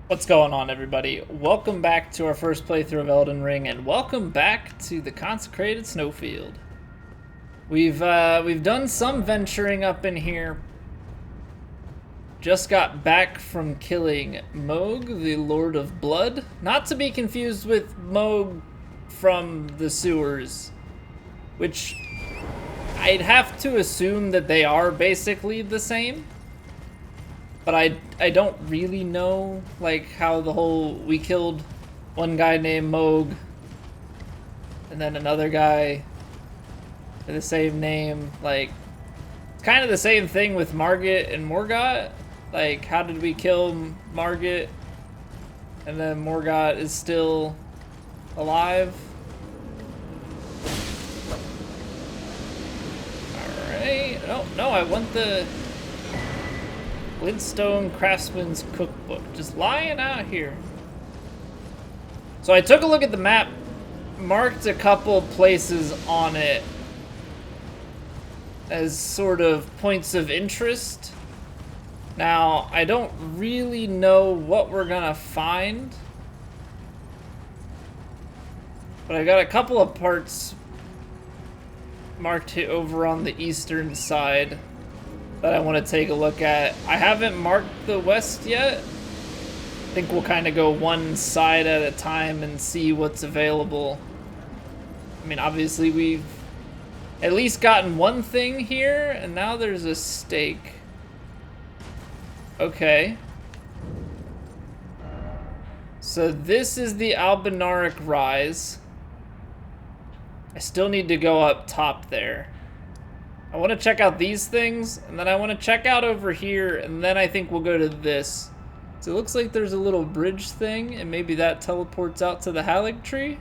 What's going on, everybody? Welcome back to our first playthrough of Elden Ring, and welcome back to the consecrated Snowfield. We've done some venturing up in here. Just got back from killing Moog, the Lord of Blood. Not to be confused with Moog from the sewers, which I'd have to assume that they are basically the same. But I don't really know, like, how the whole, we killed one guy named Moog, and then another guy with the same name. Like, it's kind of the same thing with Margit and Morgott. Like, how did we kill Margit, and then Morgott is still alive? Alright, oh, no, I want the Glintstone Craftsman's Cookbook, just lying out here. So I took a look at the map, marked a couple places on it as sort of points of interest. Now, I don't really know what we're gonna find, but I got a couple of parts marked over on the eastern side that I want to take a look at. I haven't marked the west yet. I think we'll kind of go one side at a time and see what's available. I mean, obviously we've at least gotten one thing here, and now there's a stake. Okay. So this is the Albinaric Rise. I still need to go up top there. I want to check out these things, and then I want to check out over here, and then I think we'll go to this. So it looks like there's a little bridge thing, and maybe that teleports out to the Halig tree?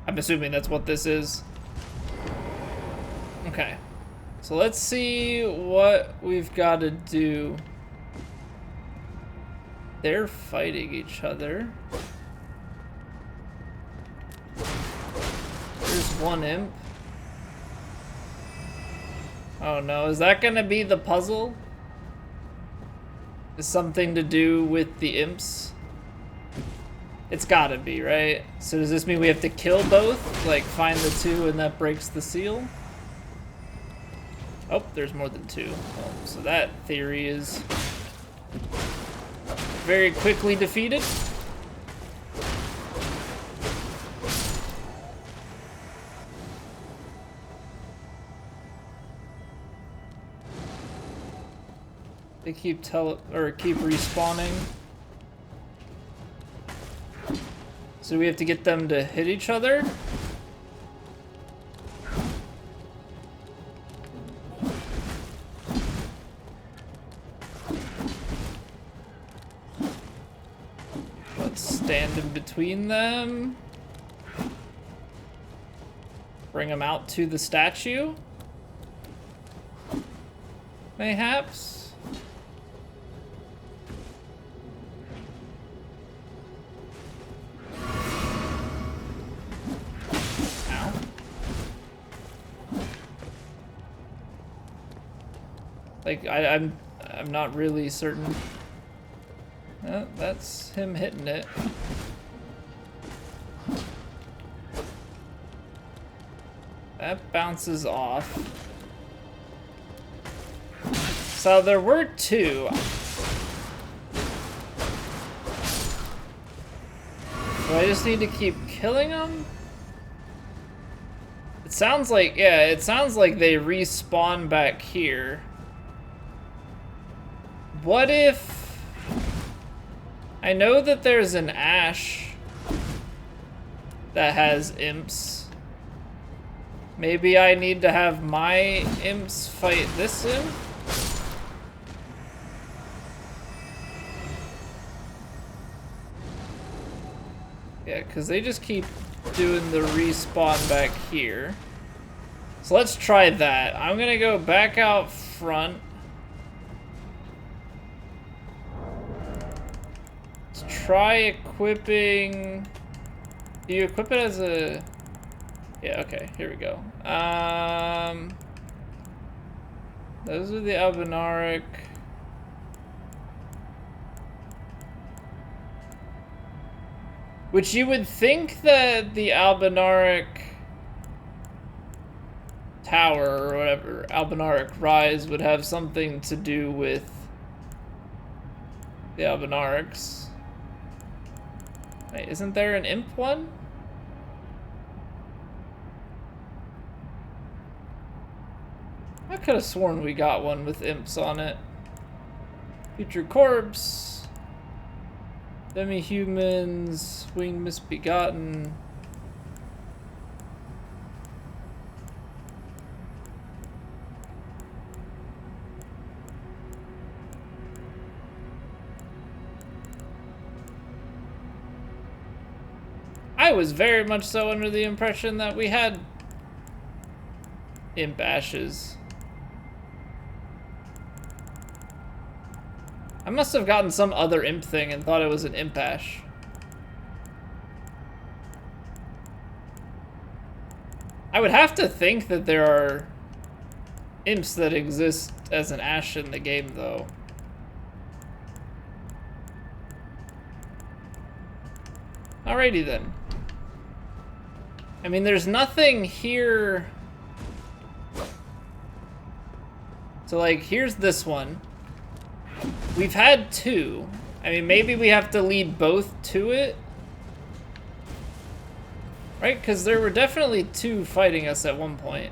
I'm assuming that's what this is. Okay. So let's see what we've got to do. They're fighting each other. There's one imp. Oh no, is that gonna be the puzzle? Is something to do with the imps? It's gotta be, right? So does this mean we have to kill both? Like, find the two and that breaks the seal? Oh, there's more than two. Oh, so that theory is very quickly defeated. They keep keep respawning. So we have to get them to hit each other. Let's stand in between them. Bring them out to the statue. Mayhaps. Like, I'm not really certain. That's him hitting it. That bounces off. So there were two. So I just need to keep killing them? It sounds like, yeah, it sounds like they respawn back here. What if... I know that there's an ash that has imps. Maybe I need to have my imps fight this imp? Yeah, because they just keep doing the respawn back here. So let's try that. I'm gonna go back out front. Try equipping. Do you equip it as a... Yeah, okay, here we go. Those are the Albinaric. Which you would think that the Albinaric Tower or whatever, Albinaric Rise, would have something to do with the Albinarics. Wait, isn't there an imp one? I could have sworn we got one with imps on it. Future corpse. Demi-humans. Winged misbegotten. I was very much so under the impression that we had imp ashes. I must have gotten some other imp thing and thought it was an imp ash. I would have to think that there are imps that exist as an ash in the game, though. Alrighty then. I mean, there's nothing here. So, like, here's this one. We've had two. I mean, maybe we have to lead both to it. Right? Because there were definitely two fighting us at one point.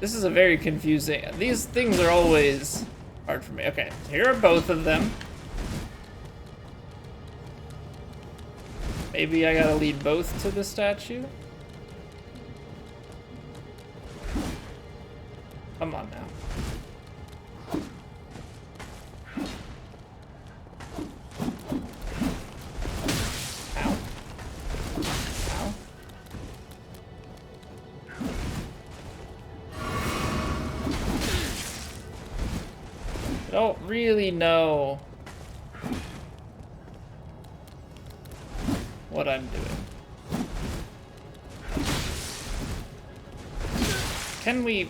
This is a very confusing... These things are always hard for me. Okay, here are both of them. Maybe I gotta lead both to the statue? Come on now. Ow. Ow. I don't really know what I'm doing. Can we...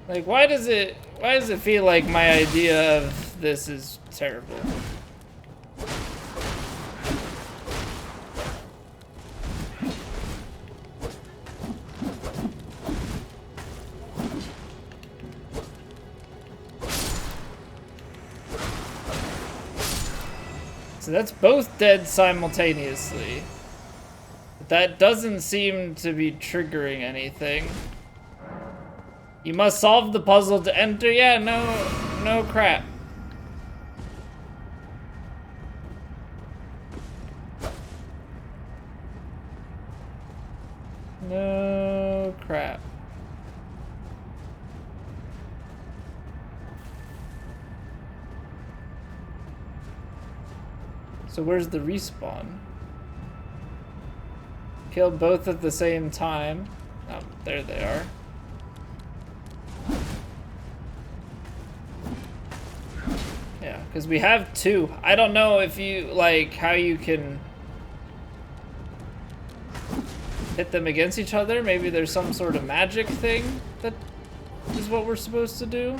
Like, why does it feel like my idea of this is terrible? So that's both dead simultaneously. But that doesn't seem to be triggering anything. You must solve the puzzle to enter. Yeah, no crap. No crap. So where's the respawn? Kill both at the same time. Oh, there they are. Yeah, because we have two. I don't know if you, like, how you can hit them against each other. Maybe there's some sort of magic thing that is what we're supposed to do.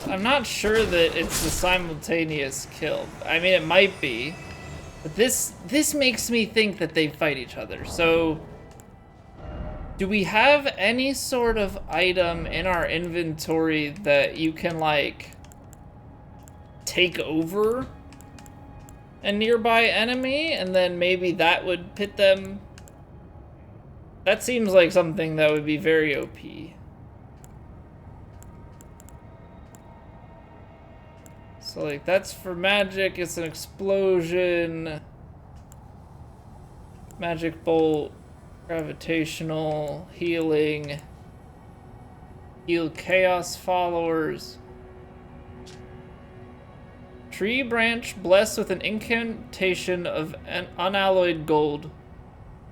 I'm not sure that it's the simultaneous kill. I mean, it might be. But this makes me think that they fight each other. So, do we have any sort of item in our inventory that you can, like, take over a nearby enemy? And then maybe that would pit them? That seems like something that would be very OP. So, like, that's for magic. It's an explosion. Magic bolt. Gravitational. Healing. Heal chaos followers. Tree branch blessed with an incantation of an unalloyed gold.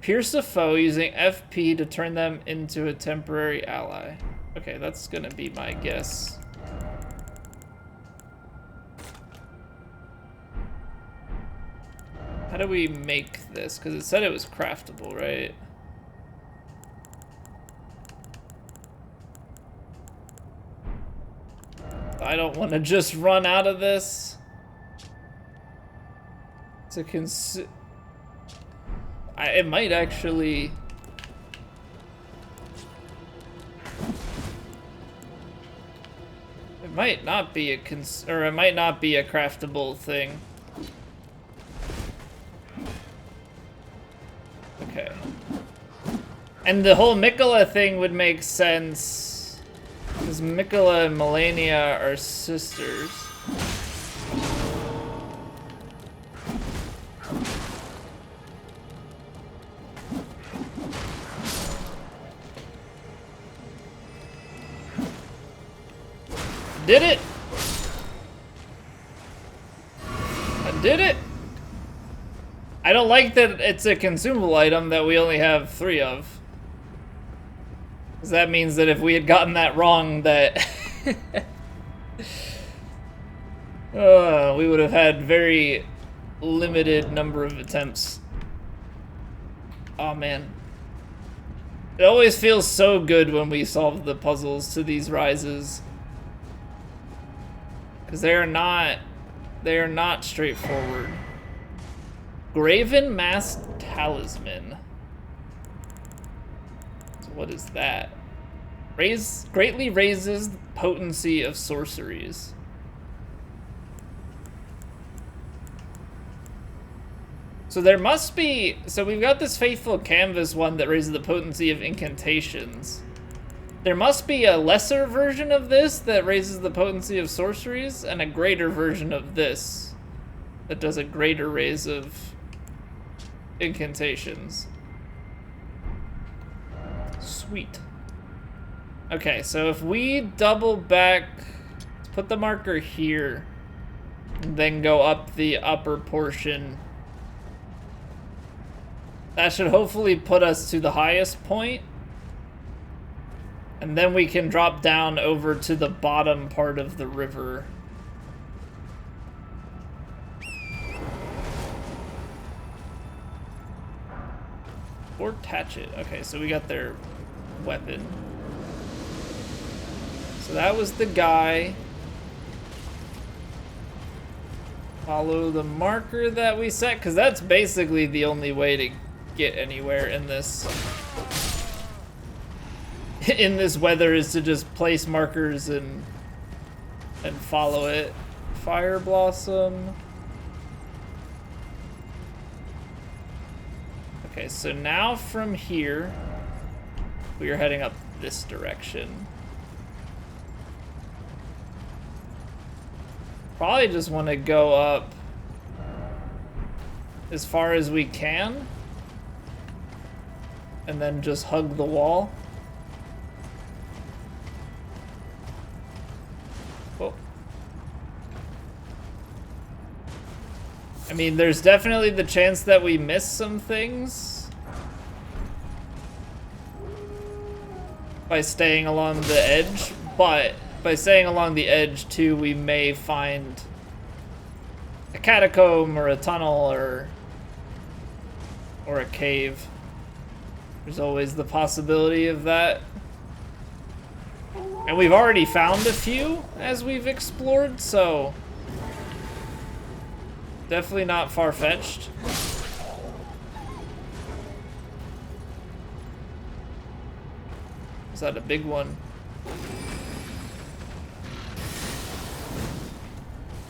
Pierce a foe using FP to turn them into a temporary ally. Okay, that's gonna be my guess. How do we make this? Because it said it was craftable, right? I don't want to just run out of this. It might actually... It might not be a it might not be a craftable thing. Okay. And the whole Mikola thing would make sense, because Mikola and Melania are sisters. Did it! I did it! I don't like that it's a consumable item that we only have 3 of. Because that means that if we had gotten that wrong, that... we would have had very limited number of attempts. Oh man. It always feels so good when we solve the puzzles to these rises. Because they are not straightforward. Graven Masked Talisman. So what is that? Greatly raises the potency of sorceries. So there must be... So we've got this Faithful Canvas one that raises the potency of incantations. There must be a lesser version of this that raises the potency of sorceries, and a greater version of this that does a greater raise of incantations. Sweet. Okay, so if we double back, let's put the marker here, and then go up the upper portion. That should hopefully put us to the highest point. And then we can drop down over to the bottom part of the river. Or Hatchet. Okay, so we got their weapon. So that was the guy. Follow the marker that we set, because that's basically the only way to get anywhere in this. In this weather is to just place markers and follow it. Fire Blossom. Okay, so now from here, we are heading up this direction. Probably just want to go up as far as we can, and then just hug the wall. Oh. I mean, there's definitely the chance that we miss some things by staying along the edge, but by staying along the edge too, we may find a catacomb or a tunnel or a cave. There's always the possibility of that. And we've already found a few as we've explored, so definitely not far-fetched. Is that a big one?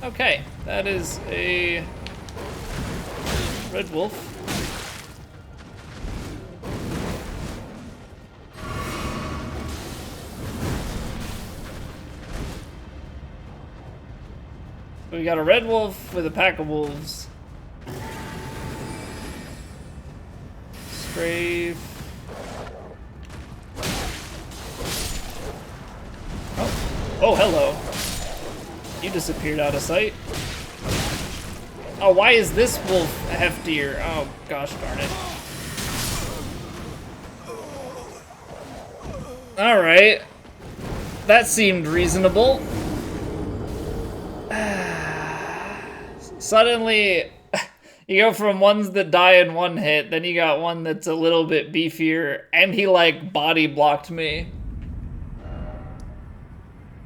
Okay, that is a red wolf. We got a red wolf with a pack of wolves. Scrave. Oh, hello. You disappeared out of sight. Oh, why is this wolf heftier? Oh, gosh darn it. Alright. That seemed reasonable. Suddenly, you go from ones that die in one hit, then you got one that's a little bit beefier, and he, like, body blocked me.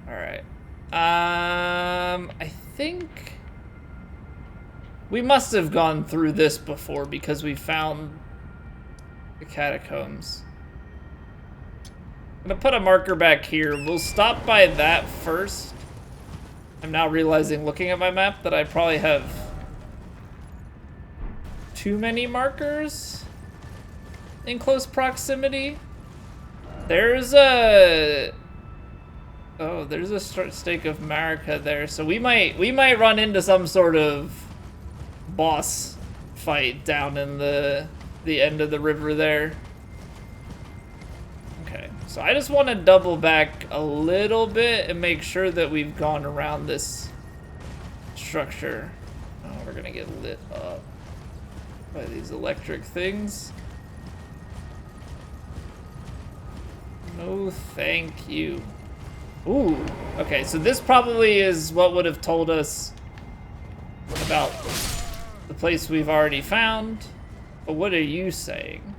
Alright. I think we must have gone through this before because we found the catacombs. I'm gonna put a marker back here. We'll stop by that first. I'm now realizing, looking at my map, that I probably have too many markers in close proximity. There's a... Oh, there's a stake of Marika there, so we might run into some sort of boss fight down in the end of the river there. Okay, so I just want to double back a little bit and make sure that we've gone around this structure. Oh, we're gonna get lit up by these electric things. No, thank you. Ooh, okay, so this probably is what would have told us about the place we've already found. But what are you saying?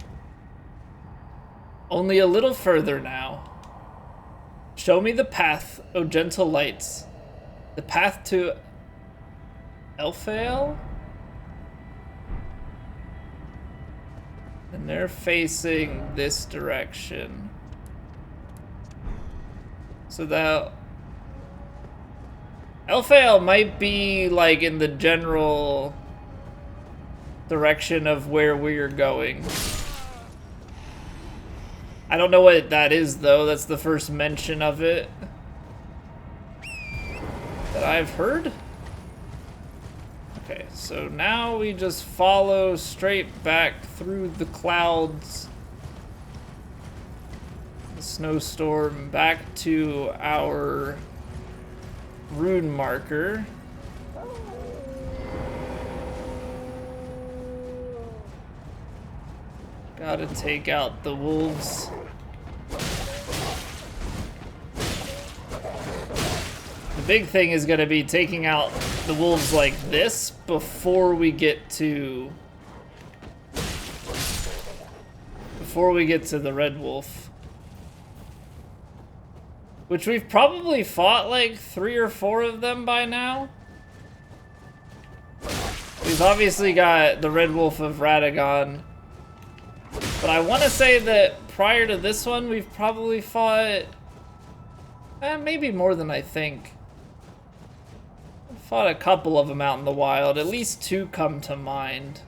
Only a little further now. Show me the path, O gentle lights. The path to Elphael? And they're facing this direction. So that Elphael might be like in the general direction of where we're going. I don't know what that is though. That's the first mention of it that I've heard. Okay, so now we just follow straight back through the clouds, the snowstorm, back to our rune marker. Gotta take out the wolves. The big thing is gonna be taking out the wolves like this before we get to the red wolf. Which we've probably fought like 3 or 4 of them by now. We've obviously got the red wolf of Radagon. But I want to say that prior to this one, we've probably fought maybe more than I think. I've fought a couple of them out in the wild. At least 2 come to mind.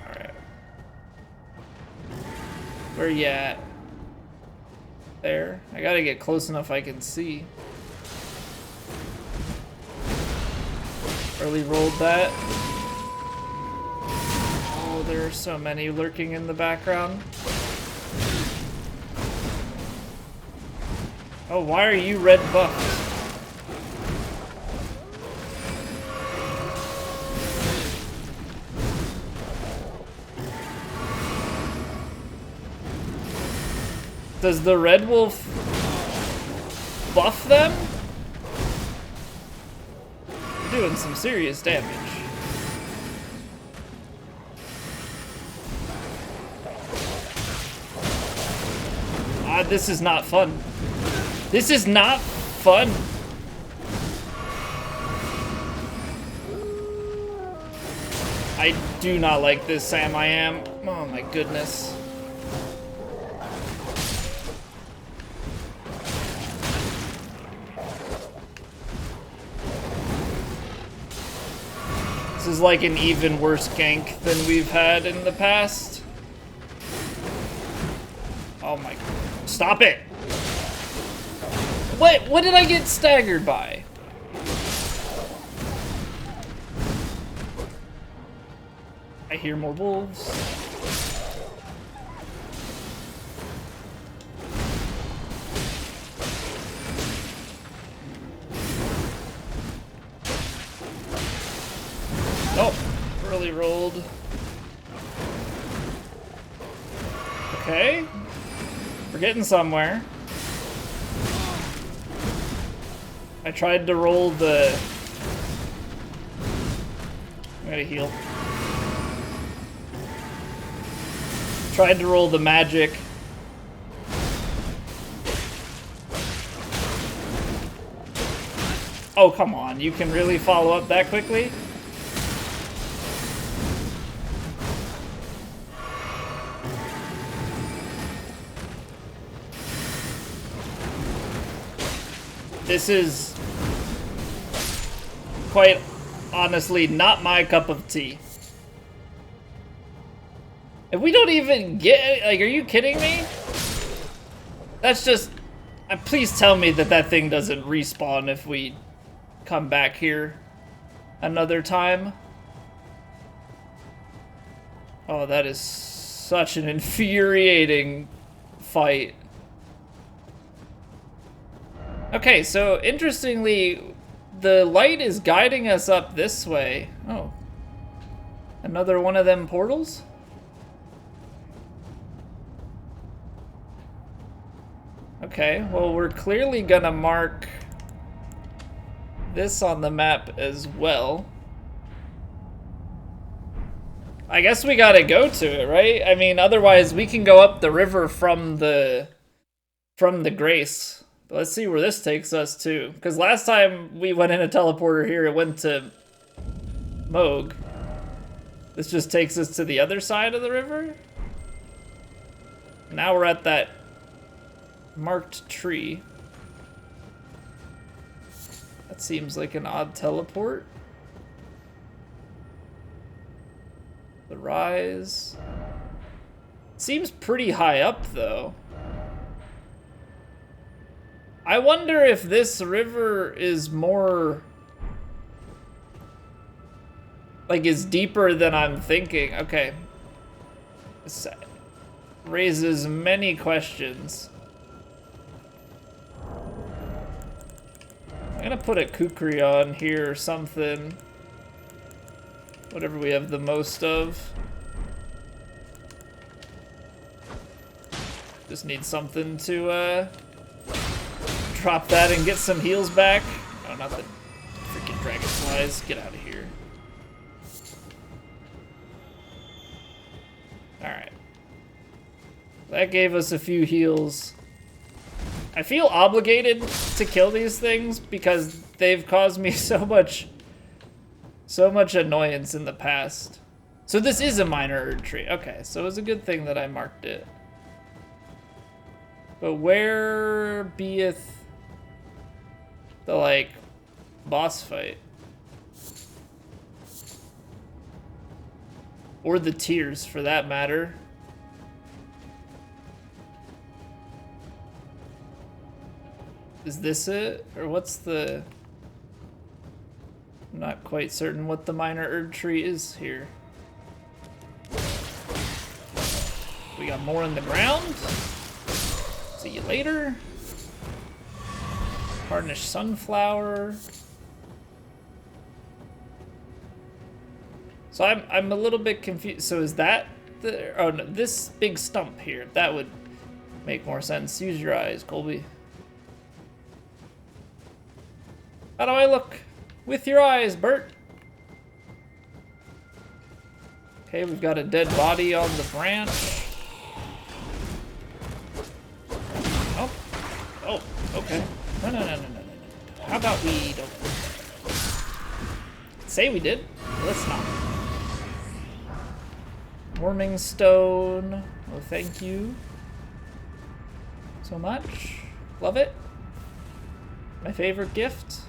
Alright. Where you at? There. I gotta get close enough I can see. Early rolled that. Oh, there are so many lurking in the background. Oh, why are you red buffed? Does the red wolf buff them? Doing some serious damage. Ah, this is not fun. This is not fun. I do not like this, Sam. I am. Oh my goodness. This is like an even worse gank than we've had in the past. Oh my... Stop it! What did I get staggered by? I hear more wolves. poorly rolled. Okay. We're getting somewhere. I tried to roll the... I'm gonna heal. Tried to roll the magic. Oh, come on. You can really follow up that quickly? This is quite honestly not my cup of tea. If we don't even get, like, are you kidding me? That's just, please tell me that that thing doesn't respawn if we come back here another time. Oh, that is such an infuriating fight. Okay, so interestingly, the light is guiding us up this way. Oh. Another one of them portals? Okay, well, we're clearly gonna mark this on the map as well. I guess we gotta go to it, right? I mean, otherwise we can go up the river from the Grace. But let's see where this takes us to. Because last time we went in a teleporter here, it went to Moog. This just takes us to the other side of the river. Now we're at that marked tree. That seems like an odd teleport. The Rise. Seems pretty high up, though. I wonder if this river is more... like, is deeper than I'm thinking. Okay. This raises many questions. I'm gonna put a kukri on here or something. Whatever we have the most of. Just need something to, drop that and get some heals back. Oh, not the freaking dragonflies. Get out of here. Alright. That gave us a few heals. I feel obligated to kill these things because they've caused me so much annoyance in the past. So this is a minor Erdtree. Okay, so it was a good thing that I marked it. But where beeth the, like, boss fight? Or the tears, for that matter. Is this it? Or what's the... I'm not quite certain what the minor Erdtree is here. We got more in the ground. See you later. Tarnished sunflower. So I'm a little bit confused. So is that the... oh no, this big stump here. That would make more sense. Use your eyes, Colby. How do I look? With your eyes, Bert. Okay, we've got a dead body on the branch. Oh. Oh, okay. No. How about we don't... say we did. Let's not. Warming stone. Oh, thank you so much. Love it. My favorite gift.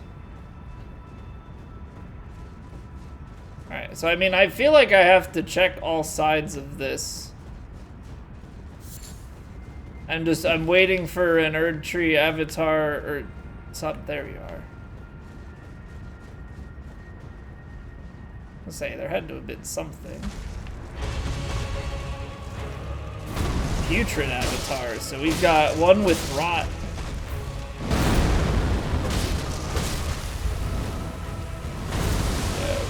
Alright, so I mean, I feel like I have to check all sides of this. I'm waiting for an Erdtree avatar, or something. There you are. I'll say, there had to have been something. Putrid Avatar, so we've got one with rot.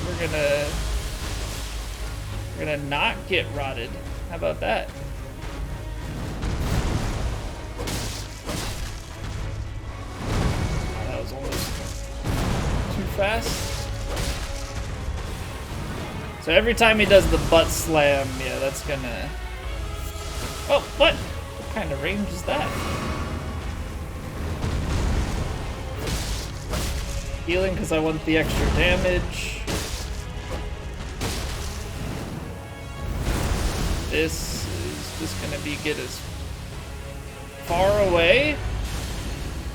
We're gonna gonna not get rotted. How about that? Oh, that was almost too fast. So every time he does the butt slam, yeah, that's gonna... Oh, what? What kind of range is that? Healing because I want the extra damage. This is just gonna be get as far away.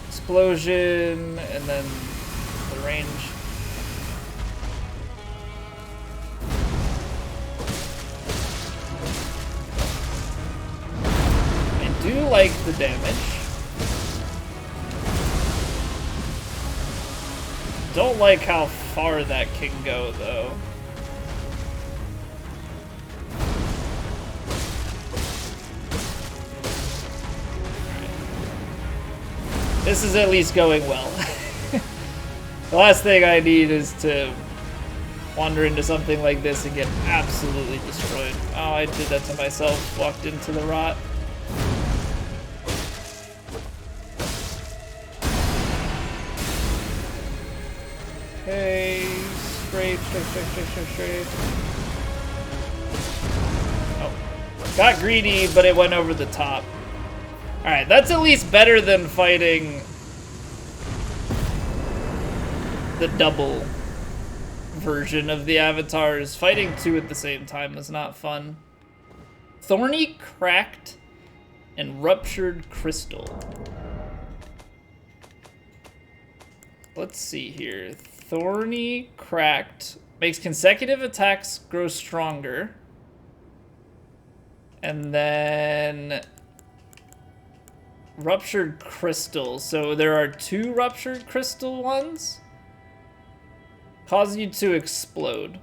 Explosion, and then the range. I do like the damage. Don't like how far that can go, though. This is at least going well. The last thing I need is to wander into something like this and get absolutely destroyed. Oh, I did that to myself. Walked into the rot. Okay, straight. Oh, got greedy, but it went over the top. Alright, that's at least better than fighting the double version of the avatars. Fighting two at the same time was not fun. Thorny Cracked and Ruptured Crystal. Let's see here. Thorny Cracked makes consecutive attacks grow stronger. And then Ruptured Crystal. So there are two Ruptured Crystal ones. Cause you to explode.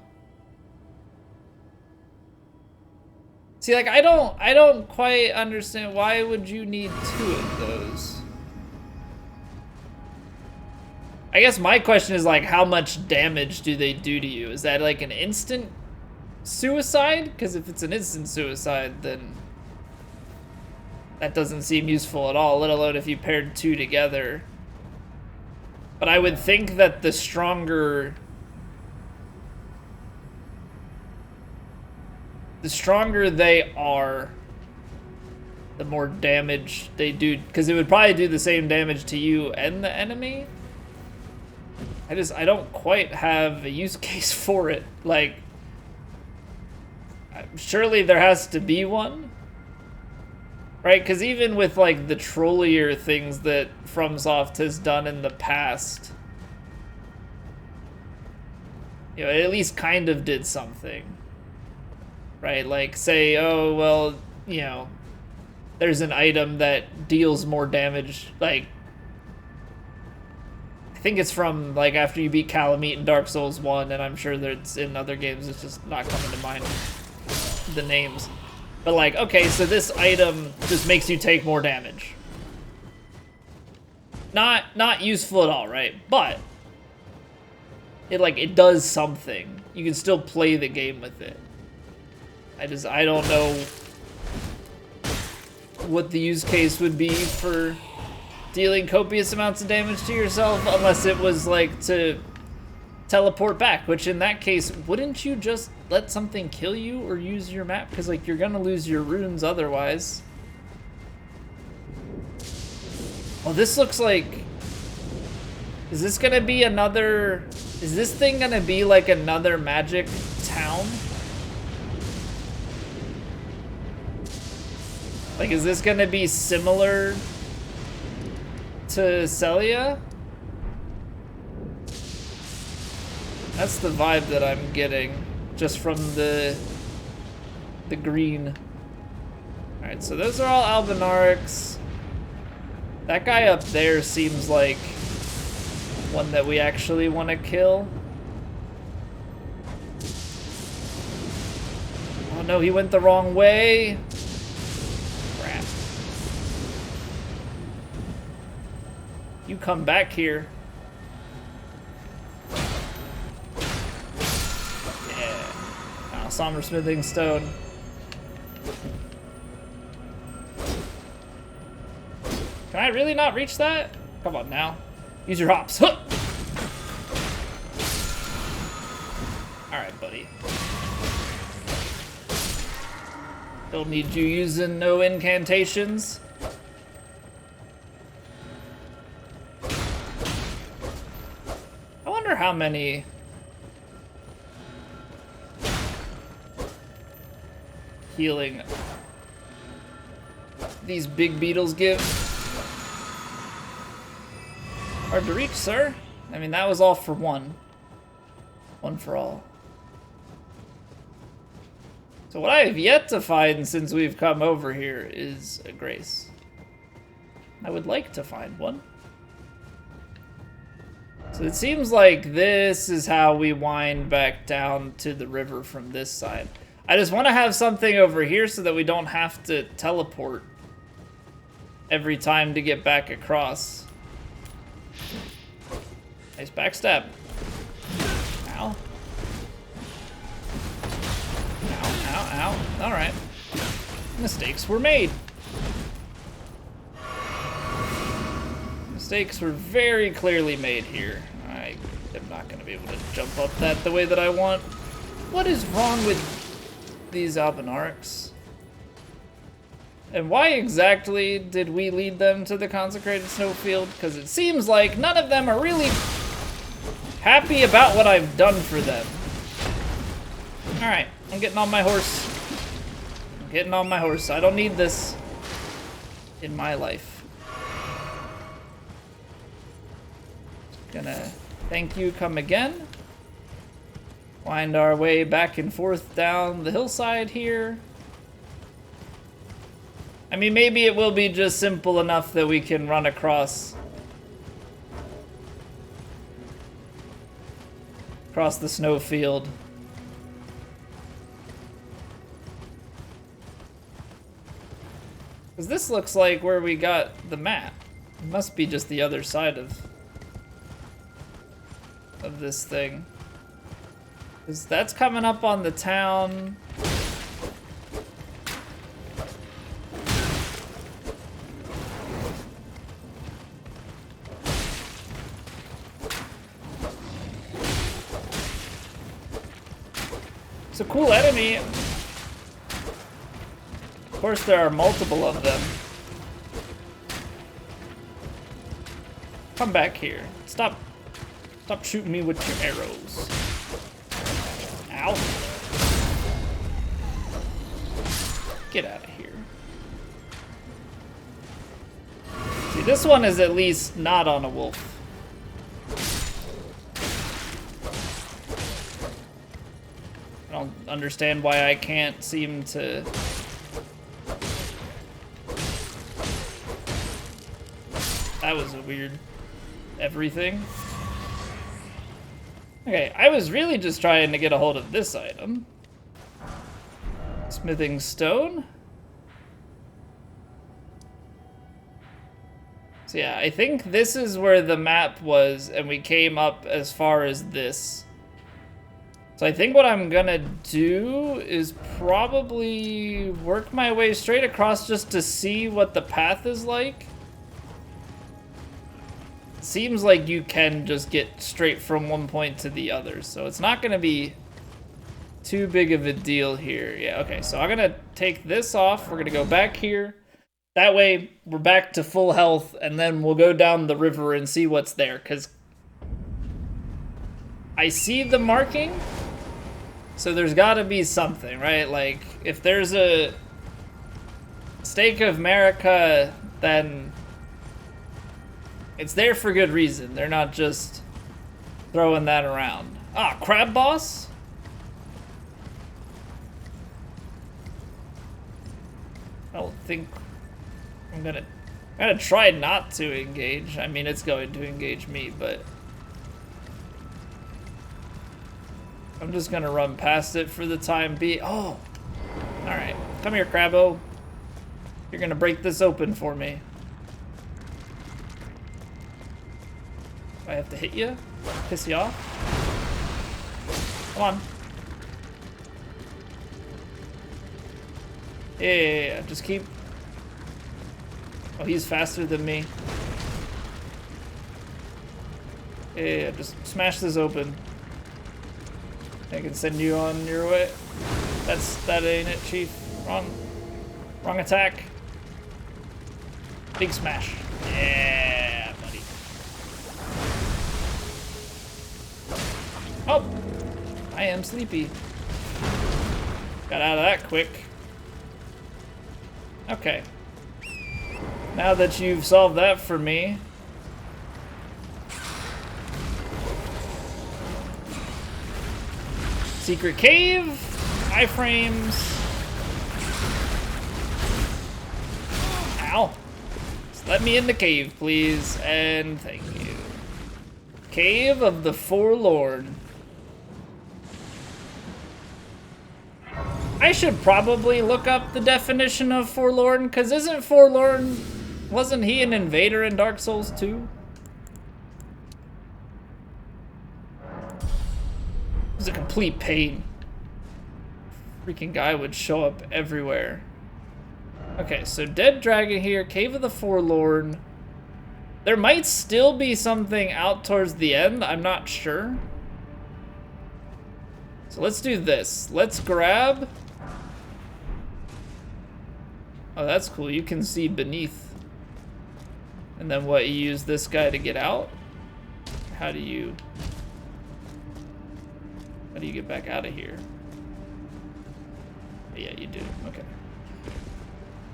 See, like, I don't quite understand why would you need two of those. I guess my question is, like, how much damage do they do to you? Is that like an instant suicide? Because if it's an instant suicide, then that doesn't seem useful at all, let alone if you paired two together. But I would think that the stronger they are, the more damage they do, because it would probably do the same damage to you and the enemy. I don't quite have a use case for it. Like, surely there has to be one, right? Because even with like the trollier things that FromSoft has done in the past, you know, it at least kind of did something, right? Like, say, oh, well, you know, there's an item that deals more damage, like, I think it's from, like, after you beat Calamite in Dark Souls 1, and I'm sure that it's in other games, it's just not coming to mind the names. But, like, okay, so this item just makes you take more damage. Not useful at all, right? But it does something. You can still play the game with it. I don't know what the use case would be for dealing copious amounts of damage to yourself, unless it was like to teleport back, which in that case, wouldn't you just let something kill you or use your map? Because like you're gonna lose your runes otherwise. Well, this looks like, is this gonna be another, is this thing gonna be like another magic town? Like, is this gonna be similar to Celia? That's the vibe that I'm getting just from the green. All right, so those are all Albinarics. That guy up there seems like one that we actually want to kill. Oh no, he went the wrong way. Crap. You come back here. somber smithing stone. Can I really not reach that? Come on now. Use your hops. Huh! Alright, buddy. Don't need you using no incantations. I wonder how many healing these big beetles give. Hard to reach, sir. I mean, that was all for one. One for all. So what I have yet to find since we've come over here is a grace. I would like to find one. So it seems like this is how we wind back down to the river from this side. I just want to have something over here so that we don't have to teleport every time to get back across. Nice backstab. Ow. Ow, ow. Alright. Mistakes were made. Mistakes were very clearly made here. I am not going to be able to jump up that the way that I want. What is wrong with these Albinarics? And why exactly did we lead them to the consecrated Snowfield? Because it seems like none of them are really happy about what I've done for them. Alright, I'm getting on my horse. I'm getting on my horse. I don't need this in my life. Gonna thank you, come again. Wind our way back and forth down the hillside here. I mean, maybe it will be just simple enough that we can run across the snowfield. Because this looks like where we got the map. It must be just the other side of this thing. Because that's coming up on the town. It's a cool enemy. Of course, there are multiple of them. Come back here. Stop shooting me with your arrows. Ow. Get out of here. See, this one is at least not on a wolf. I don't understand why I can't seem to... That was a weird everything. Okay, I was really just trying to get a hold of this item. Smithing stone. So yeah, I think this is where the map was, and we came up as far as this. So I think what I'm gonna do is probably work my way straight across just to see what the path is like. Seems like you can just get straight from one point to the other, so it's not gonna be too big of a deal here. Yeah, okay, so I'm gonna take this off. We're gonna go back here. That way, we're back to full health, and then we'll go down the river and see what's there, because I see the marking, so there's gotta be something, right? Like, if there's a Stake of America, then it's there for good reason. They're not just throwing that around. Ah, crab boss? I don't think I'm gonna try not to engage. I mean, it's going to engage me, but I'm just gonna run past it for the time being. Oh, all right. Come here, Crabbo. You're gonna break this open for me. I have to hit you? Piss you off? Come on. Yeah, just keep... Oh, he's faster than me. Yeah, just smash this open. I can send you on your way. That ain't it, Chief. Wrong attack. Big smash. Yeah, buddy. Oh, I am sleepy. Got out of that quick. Okay. Now that you've solved that for me. Secret cave, iframes. Ow. Just let me in the cave, please, and thank you. Cave of the Forlorn. I should probably look up the definition of Forlorn, because isn't Forlorn, wasn't he an invader in Dark Souls 2? It was a complete pain. Freaking guy would show up everywhere. Okay, so dead dragon here, Cave of the Forlorn. There might still be something out towards the end, I'm not sure. So let's do this. Let's grab... Oh, that's cool. You can see beneath. And then what, you use this guy to get out? How do you get back out of here? Yeah, you do. Okay.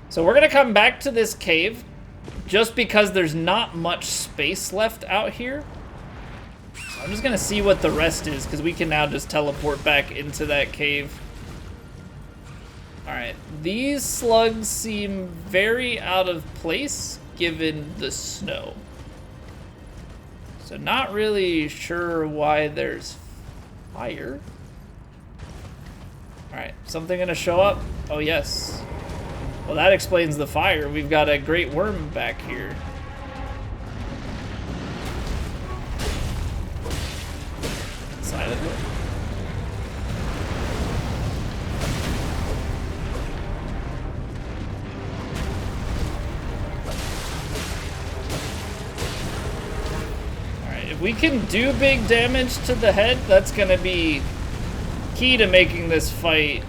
So we're gonna come back to this cave just because there's not much space left out here. So I'm just gonna see what the rest is because we can now just teleport back into that cave. Alright, these slugs seem very out of place given the snow. So not really sure why there's fire. Alright, something gonna show up? Oh yes. Well, that explains the fire. We've got a great worm back here. Inside of it. Alright, if we can do big damage to the head, that's gonna be key to making this fight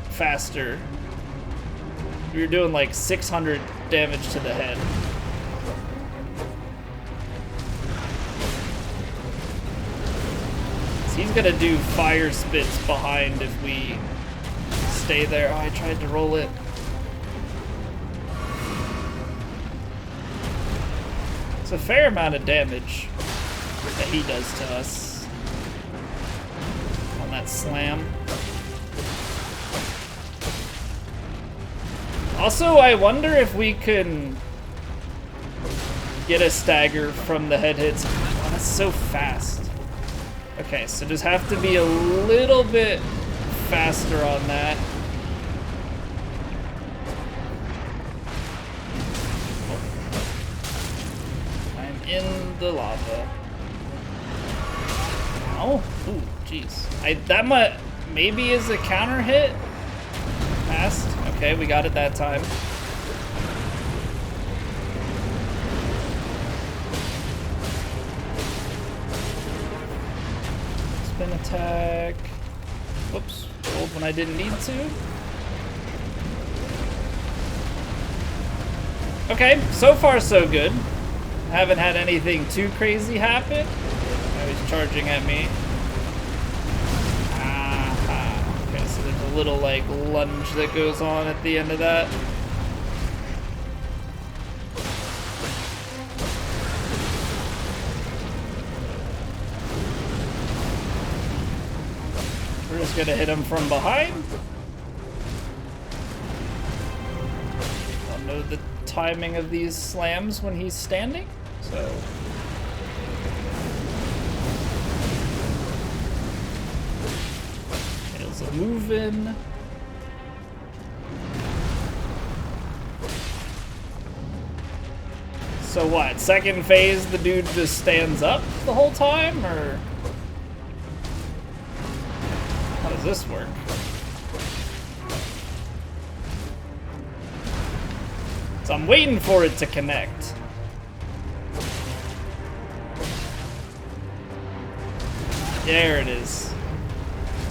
faster. We were doing like 600 damage to the head. So he's gonna do fire spits behind if we stay there. Oh, I tried to roll it. It's a fair amount of damage that he does to us on that slam. Also, I wonder if we can get a stagger from the head hits. Oh, that's so fast. Okay, so just have to be a little bit faster on that. I'm in the lava. Ow. Ooh, jeez. That might maybe is a counter hit. Passed. Okay, we got it that time. Spin attack. Whoops, rolled when I didn't need to. Okay, so far so good. Haven't had anything too crazy happen. Now he's charging at me. So there's a little like lunge that goes on at the end of that. We're just gonna hit him from behind. I'll know the timing of these slams when he's standing, so. Moving. So what? Second phase, the dude just stands up the whole time, or how does this work? So I'm waiting for it to connect. There it is.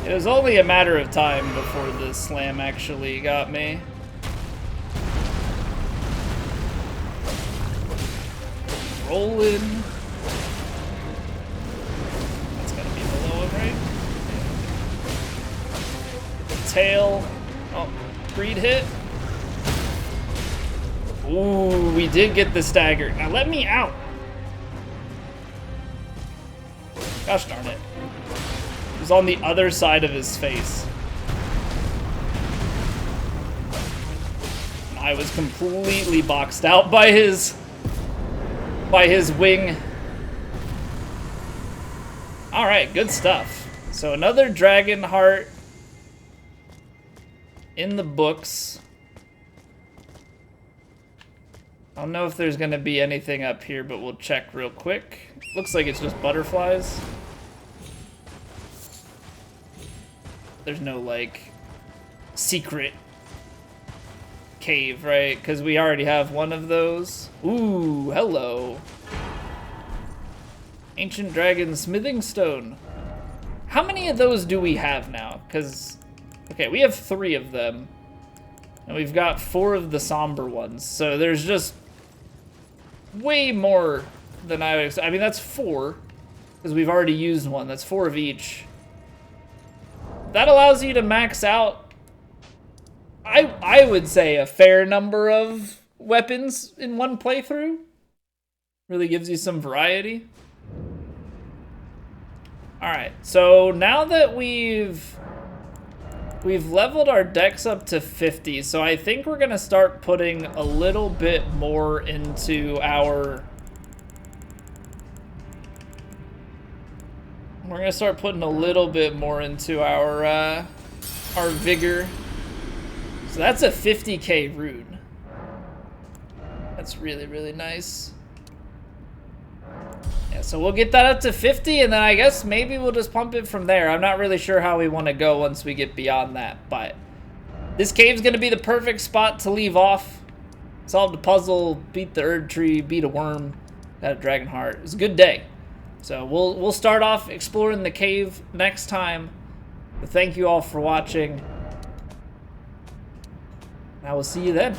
It was only a matter of time before the slam actually got me. Rolling. That's gotta be below him, right? The tail. Oh, greed hit. Ooh, we did get the stagger. Now let me out. Gosh darn it. It was on the other side of his face. I was completely boxed out by his wing. Alright, good stuff. So another dragon heart in the books. I don't know if there's gonna be anything up here, but we'll check real quick. Looks like it's just butterflies. There's no, like, secret cave, right? Because we already have one of those. Ooh, hello. Ancient Dragon Smithing Stone. How many of those do we have now? Because, okay, we have 3 of them. And we've got 4 of the somber ones. So there's just way more than I would expect. I mean, that's 4. Because we've already used one. That's 4 of each. That allows you to max out, I would say, a fair number of weapons in one playthrough. Really gives you some variety. Alright, so now that we've leveled our decks up to 50, so I think we're gonna start putting a little bit more into our... We're gonna start putting a little bit more into our vigor. So that's a 50k rune. That's really, really nice. Yeah, so we'll get that up to 50, and then I guess maybe we'll just pump it from there. I'm not really sure how we want to go once we get beyond that, but this cave's gonna be the perfect spot to leave off. Solve the puzzle, beat the Erd Tree, beat a worm, got a dragon heart. It was a good day. So we'll start off exploring the cave next time. But thank you all for watching. I will see you then.